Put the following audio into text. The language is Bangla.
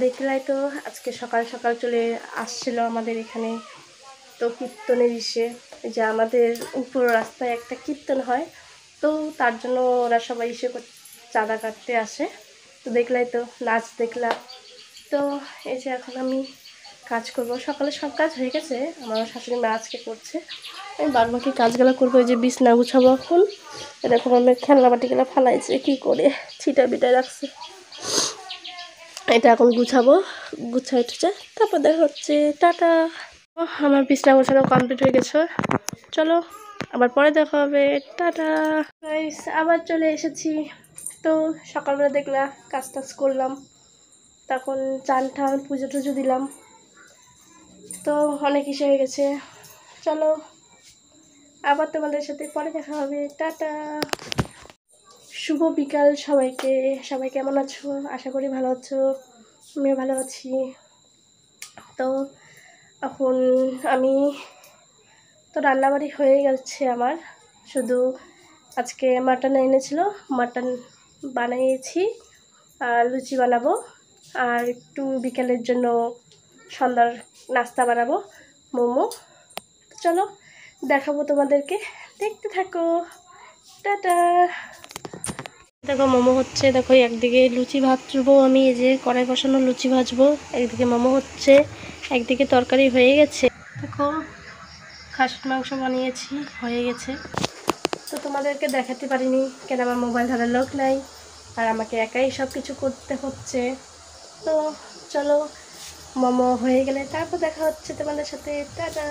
দেখলাই তো আজকে সকাল সকাল চলে আসছিল আমাদের এখানে তো কীর্তনের ইসে, যে আমাদের উপর রাস্তায় একটা কীর্তন হয়, তো তার জন্য ওরা সবাই চাঁদা কাটতে আসে। তো দেখলাই তো নাচ দেখলাম। তো এই যে এখন আমি কাজ করব, সকালে সব কাজ হয়ে গেছে, আমার শাশুড়ি মা আজকে করছে, আমি বাদ বাকি কাজগুলো করবো। এই যে বিছনা গুছাবো এখন, এরকম আমি খেলনা বাটিগুলো ফালাইছে কি করে, ছিটা বিটায় রাখছে, এটা এখন গুছাবো, গুছাই টুছে তারপর দেখা হচ্ছে। টাটা। আমার বিছনা গোছানো কমপ্লিট হয়ে গেছে, চলো আবার পরে দেখা হবে। টাটা গাইস, আবার চলে এসেছি। তো সকালবেলা দেখলাম কাজ টাজ করলাম, তখন চান টান পুজো টুজো দিলাম, তো অনেক কিছু হয়ে গেছে। চলো আবার তোমাদের সাথে পরে দেখা হবে। টাটা। শুভ বিকাল সবাইকে। সবাই কেমন আছো? আশা করি ভালো আছো, আমিও ভালো আছি। তো এখন আমি তো রান্নাবাড়ি হয়ে গেছে আমার, শুধু আজকে মাটন এনেছিল, মাটন বানিয়েছি আর লুচি বানাবো, আর একটু বিকেলের জন্য সন্ধ্যার নাস্তা বানাবো, মোমো। চলো দেখাবো তোমাদেরকে, দেখতে থাকো। টাটা। দেখো মোমো হচ্ছে, দেখো একদিকে লুচি ভাজবো আমি, এই যে কড়াই বসানো লুচি ভাজবো, একদিকে মোমো হচ্ছে, একদিকে তরকারি হয়ে গেছে। দেখো খাসির মাংস বানিয়েছি, হয়ে গেছে। তো তোমাদেরকে দেখাতে পারিনি কেন, আমার মোবাইল ধরার লোক নাই আর আমাকে একাই সব কিছু করতে হচ্ছে। তো চলো মোমো হয়ে গেলে তারপর দেখা হচ্ছে তোমাদের সাথে। টাটা।